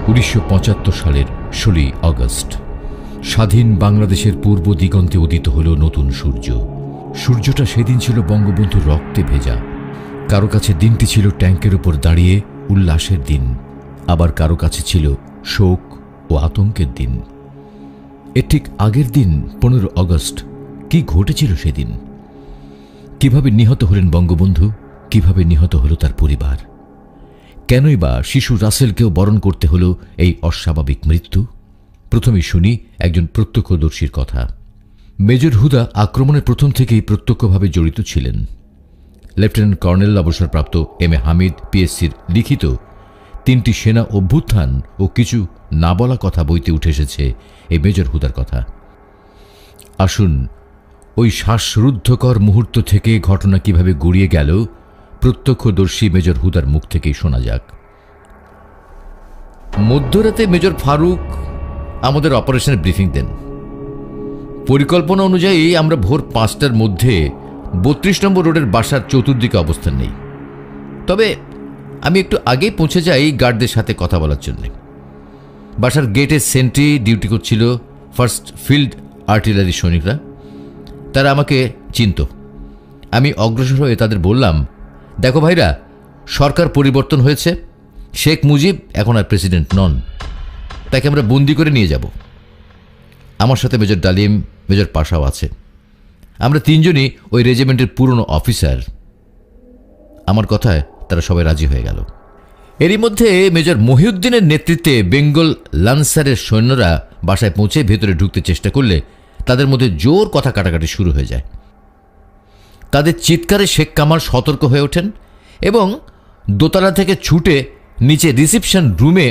1975 সালের 16ই আগস্ট স্বাধীন বাংলাদেশের পূর্ব দিগন্তে উদিত হল নতুন সূর্য। সূর্যটা সেদিন ছিল বঙ্গবন্ধুর রক্তে ভেজা। কারো কাছে দিনটি ছিল ট্যাঙ্কের উপর দাঁড়িয়ে উল্লাসের দিন, আবার কারো কাছে ছিল শোক ও আতঙ্কের দিন। এর ঠিক আগের দিন 15 আগস্ট কি ঘটেছিল সেদিন? কিভাবে নিহত হলেন বঙ্গবন্ধু? কিভাবে নিহত হল তার পরিবার? কেনই বা শিশু রাসেলকেও বরণ করতে হলো এই অস্বাভাবিক মৃত্যু? প্রথমেই শুনি একজন প্রত্যক্ষদর্শীর কথা। মেজর হুদা আক্রমণের প্রথম থেকেই প্রত্যক্ষভাবে জড়িত ছিলেন। লেফটেন্যান্ট কর্নেল অবসরপ্রাপ্ত এম এ হামিদ পিএসসির লিখিত 3টি সেনা অভ্যুত্থান ও কিছু না বলা কথা বইতে উঠে এসেছে এই মেজর হুদার কথা। আসুন ওই শ্বাসরুদ্ধকর মুহূর্ত থেকে ঘটনা কিভাবে গড়িয়ে গেল প্রত্যক্ষদর্শী মেজর হুদার মুখ থেকেই শোনা যাক। মধ্যরাতে মেজর ফারুক আমাদের অপারেশনের ব্রিফিং দেন। পরিকল্পনা অনুযায়ী আমরা ভোর 5টার মধ্যে 32 নম্বর রোডের বাসার চতুর্দিকে অবস্থান নেই। তবে আমি একটু আগেই পৌঁছে যাই গার্ডদের সাথে কথা বলার জন্য। বাসার গেটের সেন্ট্রি ডিউটি করছিল ফার্স্ট ফিল্ড আর্টিলারি সৈনিকরা। তারা আমাকে চিনত। আমি অগ্রসর হয়ে তাদের বললাম, দেখো ভাইরা, সরকার পরিবর্তন হয়েছে, শেখ মুজিব এখন আর প্রেসিডেন্ট নন, তাকে আমরা বন্দি করে নিয়ে যাব। আমার সাথে মেজর ডালিম, মেজর পাশাও আছে। আমরা 3জনই ওই রেজিমেন্টের পুরনো অফিসার। আমার কথায় তারা সবাই রাজি হয়ে গেল। এরই মধ্যে মেজর মহিউদ্দিনের নেতৃত্বে বেঙ্গল লান্সারের সৈন্যরা বাসায় পৌঁছে ভেতরে ঢুকতে চেষ্টা করলে তাদের মধ্যে জোর কথা কাটাকাটি শুরু হয়ে যায়। তাদের চিৎকারে শেখ কামাল সতর্ক হয়ে ওঠেন এবং দোতলা থেকে ছুটে নিচে রিসিপশন রুমে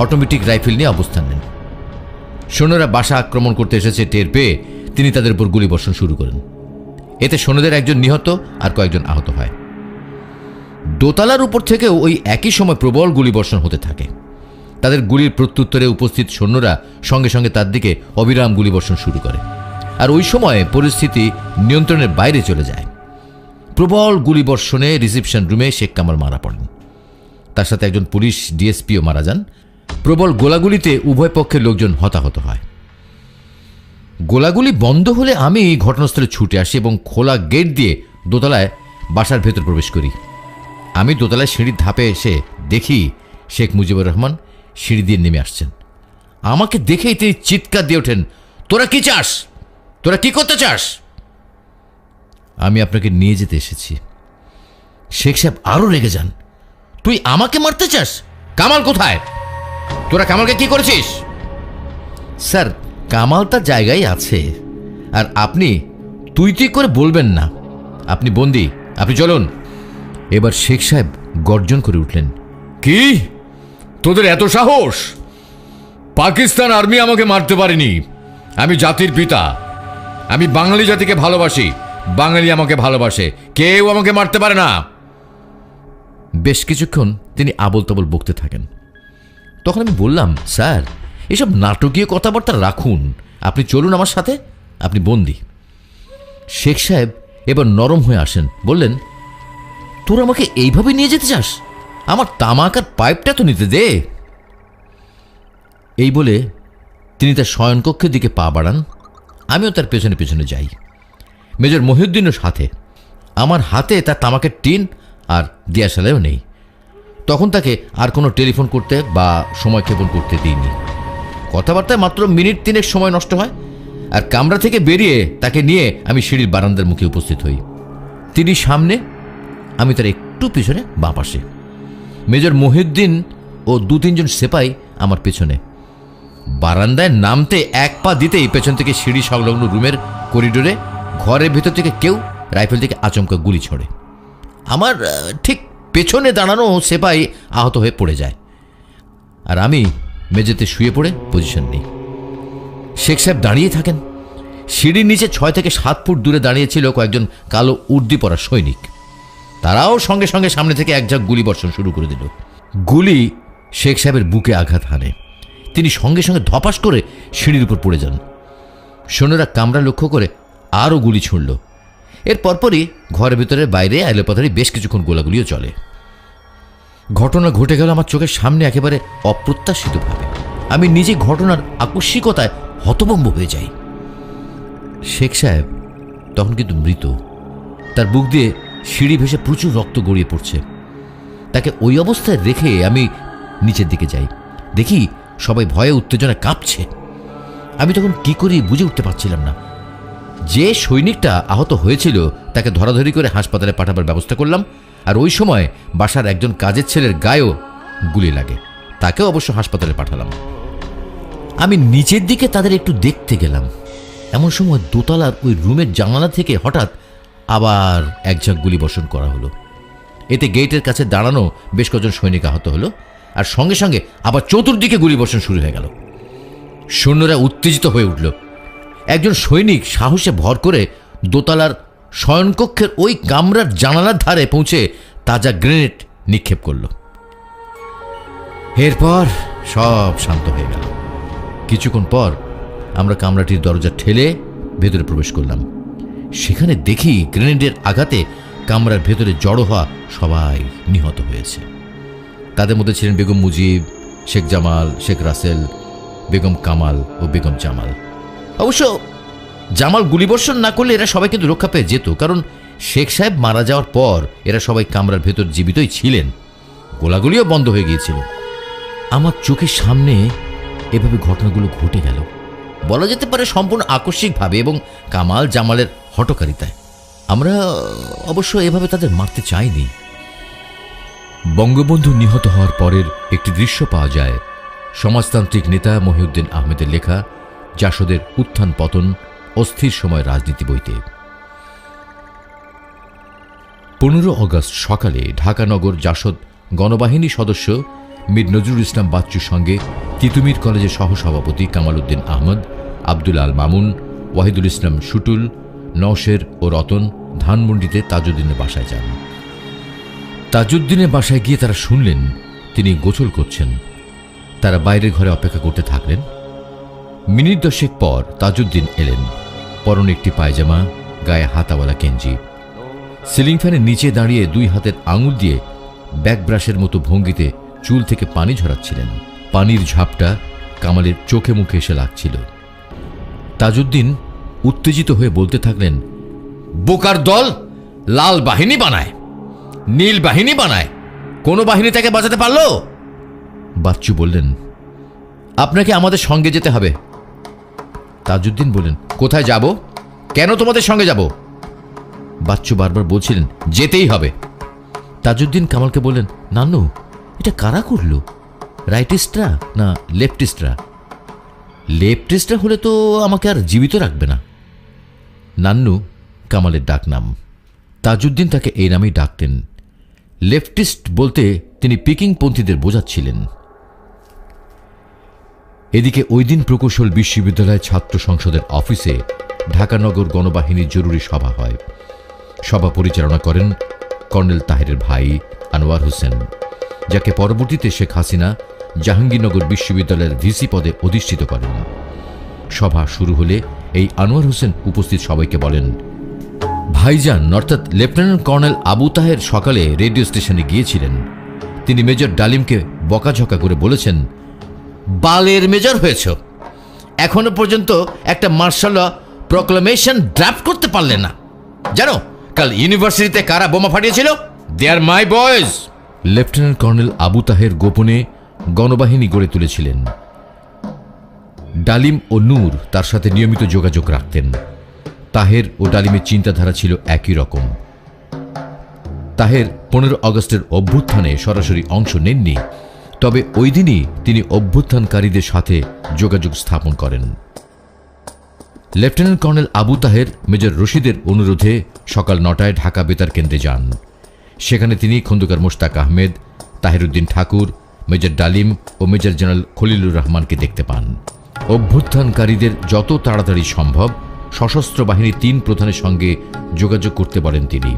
অটোমেটিক রাইফেল নিয়ে অবস্থান নেন। সৈন্যরা বাসা আক্রমণ করতে এসেছে টের পেয়ে তিনি তাদের উপর গুলিবর্ষণ শুরু করেন। এতে সৈন্যদের একজন নিহত আর কয়েকজন আহত হয়। দোতলার উপর থেকেও ওই একই সময় প্রবল গুলিবর্ষণ হতে থাকে। তাদের গুলির প্রত্যুত্তরে উপস্থিত সৈন্যরা সঙ্গে সঙ্গে তার দিকে অবিরাম গুলিবর্ষণ শুরু করে। আর ওই সময় পরিস্থিতি নিয়ন্ত্রণের বাইরে চলে যায়। প্রবল গুলিবর্ষণে রিসিপশন রুমে শেখ কামাল মারা পড়েন। তার সাথে একজন পুলিশ ডিএসপিও মারা যান। প্রবল গোলাগুলিতে উভয় পক্ষের লোকজন হতাহত হয়। গোলাগুলি বন্ধ হলে আমি ঘটনাস্থলে ছুটে আসি এবং খোলা গেট দিয়ে দোতলায় বাসার ভেতর প্রবেশ করি। আমি দোতলায় সিঁড়ির ধাপে এসে দেখি শেখ মুজিবুর রহমান সিঁড়ি দিয়ে নেমে আসছেন। আমাকে দেখেই তিনি চিৎকার দিয়ে ওঠেন, তোরা কি চাস? তোরা কি করতে চাস? আমি আপনাকে নিয়ে যেতে এসেছি। শেখ সাহেব আরো রেগে যান, তুই আমাকে মারতে চাস? কামাল কোথায়? তোরা কামালকে কি করেছিস? স্যার, কামাল তার জায়গায় আছে, আর আপনি তুই করে বলবেন না। আপনি বন্দি, আপনি চলুন। এবার শেখ সাহেব গর্জন করে উঠলেন, কি তোদের এত সাহস? পাকিস্তান আর্মি আমাকে মারতে পারেনি। আমি জাতির পিতা, আমি বাঙালি জাতিকে ভালোবাসি, বাঙালি আমাকে ভালোবাসে, কেউ আমাকে মারতে পারে না। বেশ কিছুক্ষণ তিনি আবল তাবল বকতে থাকেন। তখন আমি বললাম, স্যার, এসব নাটকীয় কথাবার্তা রাখুন, আপনি চলুন আমার সাথে, আপনি বন্দি। শেখ সাহেব এবার নরম হয়ে আসেন, বললেন, তোর আমাকে এইভাবে নিয়ে যেতে চাস? আমার তামাক আর পাইপটা তো নিতে দে। এই বলে তিনি তার শয়নকক্ষের দিকে পা বাড়ান। আমিও তার পেছনে পেছনে যাই। মেজর মহিউদ্দিনও সাথে। আমার হাতে তার তামাকের টিন আর দিয়াশালাইও নেই। তখন তাকে আর কোনো টেলিফোন করতে বা সময় ক্ষেপণ করতে দিইনি। কথাবার্তায় মাত্র মিনিট 3 সময় নষ্ট হয়। আর কামরা থেকে বেরিয়ে তাকে নিয়ে আমি সিঁড়ির বারান্দার মুখে উপস্থিত হই। তিনি সামনে, আমি তার একটু পিছনে বাঁ পাশে। মেজর মহিউদ্দিন ও 2-3 জন সেপাই আমার পেছনে। বারান্দায় নামতে এক পা দিতেই পেছন থেকে সিঁড়ি সংলগ্ন রুমের করিডোরে ঘরের ভেতর থেকে কেউ রাইফেল থেকে আচমকা গুলি ছড়ে। আমার ঠিক পেছনে দাঁড়ানো সেপাই আহত হয়ে পড়ে যায়, আর আমি মেঝেতে শুয়ে পড়ে পজিশন নিই। শেখ সাহেব দাঁড়িয়ে থাকেন। সিঁড়ির নিচে 6 থেকে 7 ফুট দূরে দাঁড়িয়েছিল কয়েকজন কালো উর্দি পরা সৈনিক। তারাও সঙ্গে সঙ্গে সামনে থেকে এক ঝাঁক গুলি বর্ষণ শুরু করে দিল। গুলি শেখ সাহেবের বুকে আঘাত হানে। তিনি সঙ্গে সঙ্গে ধপাস করে সিঁড়ির উপর পড়ে যান। সৈন্যরা কামরা লক্ষ্য করে আরও গুলি ছুঁড়ল। এর পরপরই ঘরের ভিতরে বাইরে এলোপাথারি বেশ কিছুক্ষণ গোলাগুলিও চলে। ঘটনা ঘটে গেল আমার চোখের সামনে একেবারে অপ্রত্যাশিতভাবে। আমি নিজে ঘটনার আকস্মিকতায় হতভম্ব হয়ে যাই। শেখ সাহেব তখন কিন্তু মৃত। তার বুক দিয়ে সিঁড়ি ভেসে প্রচুর রক্ত গড়িয়ে পড়ছে। তাকে ওই অবস্থায় রেখে আমি নিচের দিকে যাই, দেখি সবাই ভয়ে উত্তেজনায় কাঁপছে। আমি তখন কি করি বুঝে উঠতে পারছিলাম না। যে সৈনিকটা আহত হয়েছিল তাকে ধরাধরি করে হাসপাতালে পাঠাবার ব্যবস্থা করলাম, আর ওই সময় বাসার একজন কাজের ছেলের গায়েও গুলি লাগে, তাকেও অবশ্য হাসপাতালে পাঠালাম। আমি নিচের দিকে তাদের একটু দেখতে গেলাম। এমন সময় দোতলার ওই রুমের জানালা থেকে হঠাৎ আবার এক ঝাঁক গুলি বর্ষণ করা হলো। এতে গেটের কাছে দাঁড়ানো বেশ কজন সৈনিক আহত হলো, আর সঙ্গে সঙ্গে আবার চতুর্দিকে গুলি বর্ষণ শুরু হয়ে গেল। সৈন্যরা উত্তেজিত হয়ে উঠল। একজন সৈনিক সাহসে ভর করে দোতলার শয়নকক্ষের ওই কামরার জানালার ধারে পৌঁছে তাজা গ্রেনেড নিক্ষেপ করল। এরপর সব শান্ত হয়ে গেল। কিছুক্ষণ পর আমরা কামরাটির দরজা ঠেলে ভেতরে প্রবেশ করলাম। সেখানে দেখি গ্রেনেডের আঘাতে কামরার ভেতরে জড়ো হওয়া সবাই নিহত হয়েছে। তাদের মধ্যে ছিলেন বেগম মুজিব, শেখ জামাল, শেখ রাসেল, বেগম কামাল ও বেগম জামাল। অবশ্য জামাল গুলিবর্ষণ না করলে এরা সবাই কিন্তু রক্ষা পেয়ে যেত, কারণ শেখ সাহেব মারা যাওয়ার পর এরা সবাই কামরার ভেতর জীবিতই ছিলেন। গোলাগুলিও বন্ধ হয়ে গিয়েছিল। আমার চোখের সামনে এভাবে ঘটনাগুলো ঘটে গেল, বলা যেতে পারে সম্পূর্ণ আকস্মিকভাবে এবং কামাল জামালের হঠকারিতায়। আমরা অবশ্য এভাবে তাদের মারতে চাইনি। বঙ্গবন্ধু নিহত হওয়ার পরের একটি দৃশ্য পাওয়া যায় সমাজতান্ত্রিক নেতা মহিউদ্দিন আহমেদের লেখা জাসদের উত্থান পতন অস্থির সময় রাজনীতি বইতে। 15 অগস্ট সকালে ঢাকা নগর জাসদ গণবাহিনী সদস্য মীর নজরুল ইসলাম বাচ্চুর সঙ্গে তিতুমির কলেজের সহসভাপতি কামাল উদ্দিন আহমদ, আব্দুল আল মামুন, ওয়াহিদুল ইসলাম শুটুল, নওশের ও রতন ধানমন্ডিতে তাজউদ্দিনের বাসায় যান। তাজউদ্দিনের বাসায় গিয়ে তারা শুনলেন তিনি গোসল করছেন। তারা বাইরের ঘরে অপেক্ষা করতে থাকলেন। মিনিট 10 পর তাজউদ্দিন এলেন। পরনে একটি পায়জামা, গায়ে হাতাওয়ালা গেঞ্জি। সিলিং ফ্যানের নিচে দাঁড়িয়ে 2 হাতের আঙুল দিয়ে ব্যাকব্রাশের মতো ভঙ্গিতে চুল থেকে পানি ঝরাচ্ছিলেন। পানির ঝাপটা কামালের চোখে মুখে এসে লাগছিল। তাজউদ্দিন উত্তেজিত হয়ে বলতে থাকলেন, বোকার দল লাল বাহিনী বানায়, নীল বাহিনী বানায়, কোন বাহিনী তাকে বাঁচাতে পারল? বাচ্চু বললেন, আপনাকে আমাদের সঙ্গে যেতে হবে। তাজউদ্দিন বললেন, কোথায় যাব? কেন তোমাদের সঙ্গে যাব? বাচ্চু বারবার বলছিলেন, যেতেই হবে। তাজউদ্দিন কামালকে বললেন, নানু এটা কারা করল? রাইটিস্টরা না লেফটিস্টরা? লেফটিস্টরা হলে তো আমাকে আর জীবিত রাখবে না। নান্নু কামালের ডাক নাম। তাজউদ্দিন তাকে এই নামেই ডাকতেন। লেফটিস্ট বলতে তিনি পিকিংপন্থীদের বোঝাচ্ছিলেন। এদিকে ওই দিন প্রকৌশল বিশ্ববিদ্যালয় ছাত্র সংসদের অফিসে ঢাকা নগর গণবাহিনীর জরুরি সভা হয়। সভা পরিচালনা করেন কর্নেল তাহেরের ভাই আনোয়ার হোসেন, যাকে পরবর্তীতে শেখ হাসিনা জাহাঙ্গীরনগর বিশ্ববিদ্যালয়ের ভিসি পদে অধিষ্ঠিত করেন। সভা শুরু হলে এই আনোয়ার হোসেন উপস্থিত সবাইকে বলেন, ভাইজান অর্থাৎ লেফটেন্যান্ট কর্নেল আবু তাহের সকালে রেডিও স্টেশনে গিয়েছিলেন। তিনি মেজর ডালিমকে বকাঝকা করে বলেছেন, বালের মেজর হয়েছ, এখনো পর্যন্ত একটা মার্শাল প্রক্লামেশন ড্রাফট করতে পারলেন না। জানো কাল ইউনিভার্সিটিতে কারা বোমা ফাটিয়েছিল? They are my boys. Lieutenant colonel Abu Taher গোপনে গণবাহিনী গড়ে তুলেছিলেন। ডালিম ও নূর তার সাথে নিয়মিত যোগাযোগ রাখতেন। তাহের ও ডালিমের চিন্তাধারা ছিল একই রকম। তাহের 15 আগস্টের অভ্যুত্থানে সরাসরি অংশ নেননি, তবে ওই দিনই তিনি অভ্যুত্থানকারীদের সাথে যোগাযোগ স্থাপন করেন। Lieutenant colonel Abu Taher major রশিদের অনুরোধে সকাল 9টায় ঢাকা বেতার কেন্দ্রে যান। সেখানে তিনি খন্দকার মোশতাক আহমেদ, তাহিরউদ্দিন ঠাকুর, মেজর ডালিম ও মেজর জেনারেল খলিলুর রহমানকে দেখতে পান। অভ্যুত্থানকারীদের যত তাড়াতাড়ি সম্ভব সশস্ত্র বাহিনীর 3 প্রধানের সঙ্গে যোগাযোগ করতে বলেন তিনি।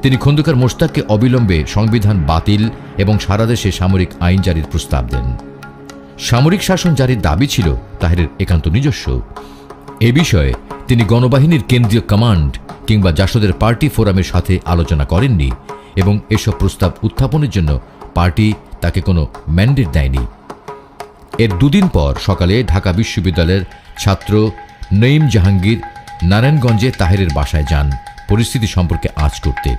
তিনি খন্দকার মোশতাককে অবিলম্বে সংবিধান বাতিল এবং সারা দেশে সামরিক আইন জারির প্রস্তাব দেন। সামরিক শাসন জারির দাবি ছিল তাহেরের একান্ত নিজস্ব। এ বিষয়ে তিনি গণবাহিনীর কেন্দ্রীয় কমান্ড কিংবা জাসদের পার্টি ফোরামের সাথে আলোচনা করেননি এবং এসব প্রস্তাব উত্থাপনের জন্য পার্টি তাকে কোনো ম্যান্ডেট দেয়নি। এর দুদিন পর সকালে ঢাকা বিশ্ববিদ্যালয়ের ছাত্র নঈম জাহাঙ্গীর নারায়ণগঞ্জে তাহেরের বাসায় যান পরিস্থিতি সম্পর্কে আঁচ করতে।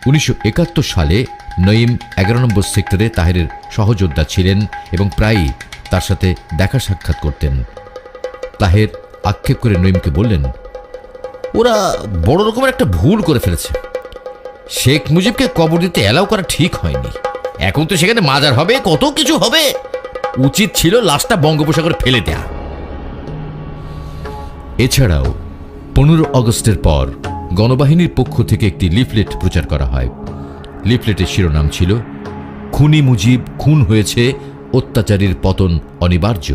1971 সালে নঈম 11 নম্বর সেক্টরে তাহেরের সহযোদ্ধা ছিলেন এবং প্রায়ই তার সাথে দেখা সাক্ষাৎ করতেন। তাহের আক্ষেপ করে নঈমকে বললেন, ওরা বড় রকমের একটা ভুল করে ফেলেছে। শেখ মুজিবকে কবর দিতে অ্যালাউ করা ঠিক হয়নি। এখন তো সেখানে মাজার হবে, কত কিছু হবে। উচিত ছিল লাশটা বঙ্গোপসাগরে ফেলে দেয়া। এছাড়াও 15 আগস্টের পর গণবাহিনীর পক্ষ থেকে একটি লিফলেট প্রচার করা হয়। লিফলেটের শিরোনাম ছিল, খুনি মুজিব খুন হয়েছে, অত্যাচারীর পতন অনিবার্য।